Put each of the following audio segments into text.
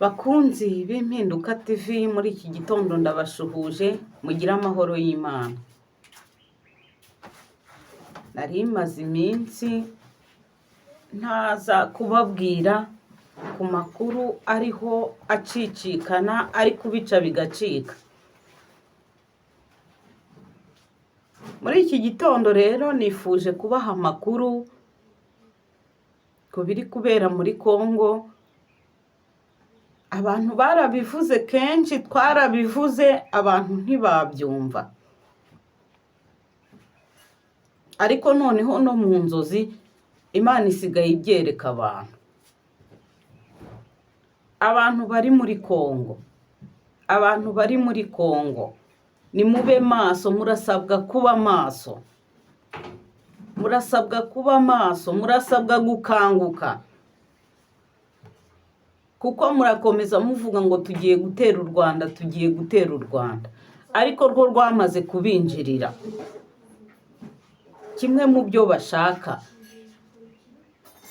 Bakunzi b'impinduka TV, muri iki gitondo ndabashuhuje, mugire amahoro y'Imana. Nari maze iminsi ntaza kubabwira ku makuru ariho acicikana, ari kubica bigacika. Muri iki gitondo rero nifuje kubaha amakuru ku biri kubera muri Congo. Abantu barabivuze kenshi, twarabivuze, abantu ntibabyumva. Ariko noneho no mu nzozi Imana isigaye ibyereka abantu. Abantu bari muri Congo, abantu bari muri Congo, ni mube maso, murasabwa kuba maso. Murasabwa kuba maso, murasabwa gukanguka. Kuko murakomeza muvuga ngo tugiye gutera u Rwanda, tugiye gutera u Rwanda. Ariko rwo rwamaze kubinjirira. Kimwe mu byo bashaka.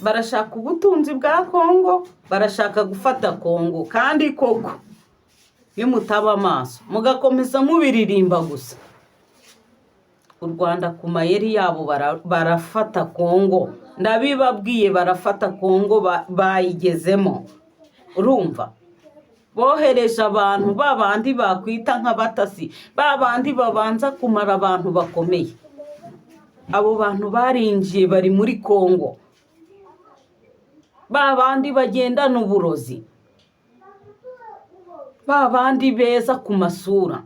Barashaka ubutunzi bwa Congo, barashaka gufata Congo. Kandi koko, iyo mutaba amaso, mugakomeza mubiririmba gusa. U Rwanda ku mayeri yabo barafata Congo. Ndabibabwiye, barafata Congo, bayigezemo. Urumva? Bohereje abantu babandi bakwita nk'abatasi, babandi babanza kumara abantu bakomeye. Abo bantu barinjiye bari muri Congo. Babandi bagendana uburozi. Babandi beza ku masura.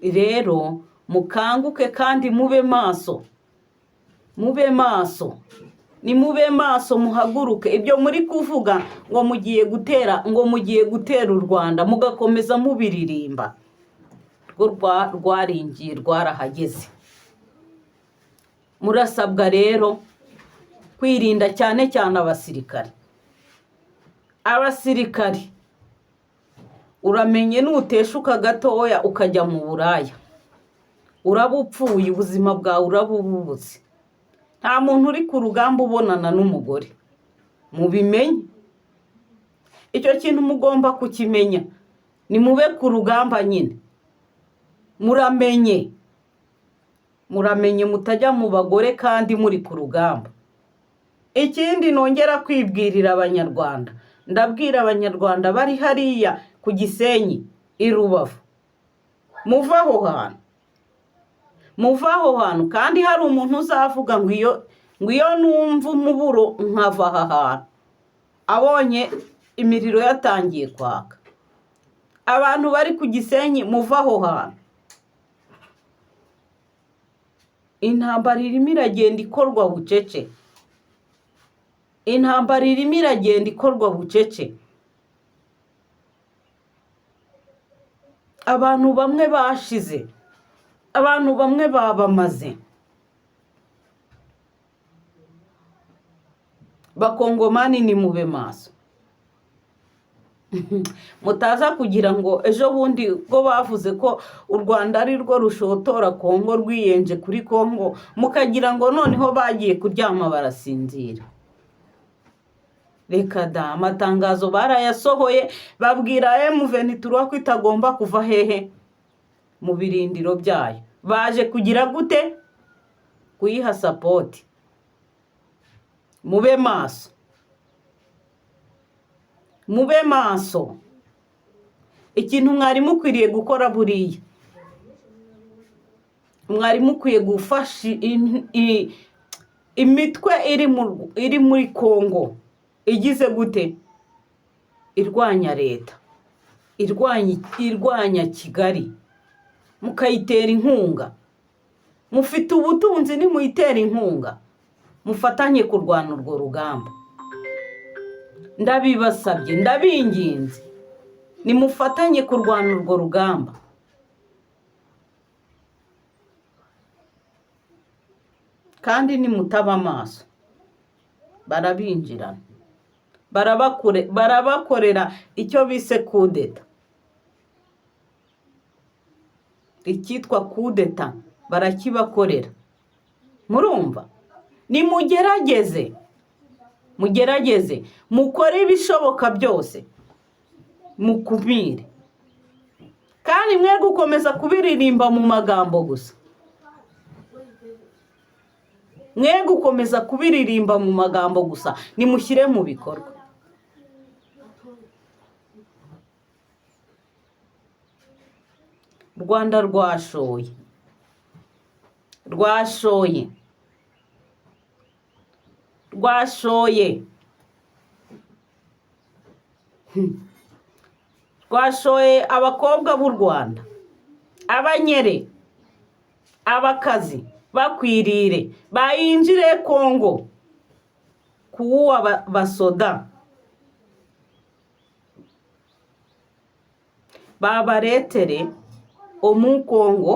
Rero mukanguke kandi mube maso. Mube maso. Ni mube maso, muhaguruke. Ibyo muri kuvuga ngo mugiye gutera u Rwanda, mugakomeza mubiririmba. Rwaringiye, rwarahageze. Murasabwa rero kwirinda cyane cyane abasirikare. Abasirikare, uramenye nuteshuka gatoya ukajya mu buraya, urabupfuye, ubuzima bwawe urabubutse. Nta muntu uri ku rugamba ubonana n'umugore. Mubimenye. Icyo kintu mugomba kukimenya. Ni mube ku rugamba nyine. Muramenye. Muramenye mutajya mu bagore kandi muri ku rugamba. Ikindi nongera kwibwirira Abanyarwanda. Ndabwira Abanyarwanda bari hariya ku Gisenyi, i Rubavu. Muva aho hantu. Muva aho hantu. Kandi hari umuntu uzavuga ngo iyo numva umuburo nkava aha hantu. Abonye imiriro yatangiye kwaka. Abantu bari ku Gisenyi, muva aho hantu. Intambara irimo iragenda ikorwa bucece. Intambara irimo iragenda ikorwa bucece. Abantu bamwe bashize. Abantu bamwe babamaze. Bakongomani ni mube maso. Mutaza kugira ngo ejo bundi bwo bavuze ko u Rwanda ari rwo rushotora Congo, rwiyenje kuri Congo, mukagira ngo noneho bagiye kuryama barasinzira. Reka da, amatangazo barayasohoye, babwira M23 ko itagomba kuva hehe mu birindiro byayo. Baje kugira gute? Kuyiha support. Mube maso. Mube maso. Ikintu mwari mukwiriye gukora buriya. Mwari mukwiye gufasha imitwe iri muri Congo. Igize gute? Irwanya leta. Irwanya Kigali. Mukayitera inkunga. Mufite ubutunzi, ni muyitera inkunga. Mufatanye kurwana urwo rugamba. Ndabibasabye, ndabinginze. Ni mufatanye kurwana urwo rugamba. Kandi ni mutaba amaso. Barabinjirana. Barabakorera icyo bise kudeta. Icyitwa kudeta barakibakorera. Murumva? Nimugerageze. mugerageze mukore ibishoboka byose mukumire, kandi mwe gukomeza kubiririmba mu magambo gusa, mwe gukomeza kubiririmba mu magambo gusa, nimushyire mu bikorwa. Rwanda rwashoye rwashoye abakobwa b'u Rwanda, abanyere, abakazi bakwirire bayinjire Kongo kuwuwa basoda babaretere omu Kongo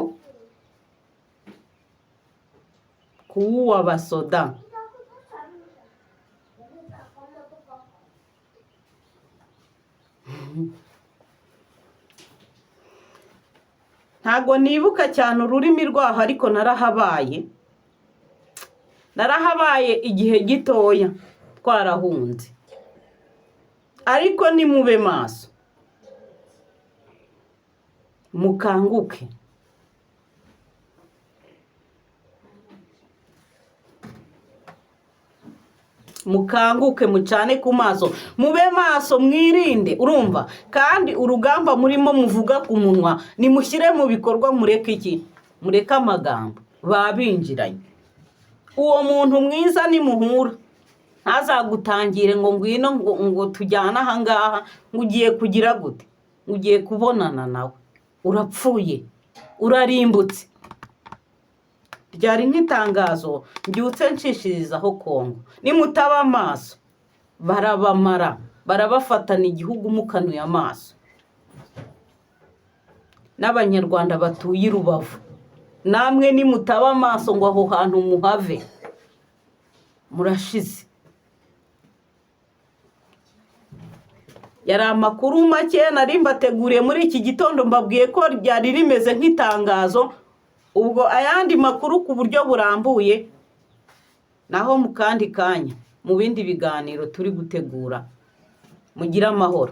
kuwuwa basoda. Ntago nibuka cyane ururimi rwaho, ariko narahabaye igihe gitoya twarahunze. Ariko nimube maso, mukanguke, mucane ku maso, mube maso, mwirinde. Urumva? Kandi urugamba murimo muvuga ku munwa nimushyire mu bikorwa. Mureke amagambo babinjiranye. Uwo muntu mwiza nimuhura ntazagutangire ngo ngwino ngo tujyana aha ngaha, ngo ugiye kugira gute, ugiye kubonana nawe, urapfuye, urarimbutse. Ryari nk'itangazo mbyutse nshishirizaho Kongo. Nimutaba amaso barabamara, barabafatana igihugu mukanuye amaso. N'abanyarwanda batuye i Rubavu, namwe nimutaba amaso ngo aho hantu muhave, murashize. Yari amakuru make nari mbateguriye muri iki gitondo, mbabwiye ko ryari rimeze nk'itangazo. Ubwo ayandi makuru ku buryo burambuye naho mu kandi kanya mu bindi biganiro turi gutegura. Mugira amahoro.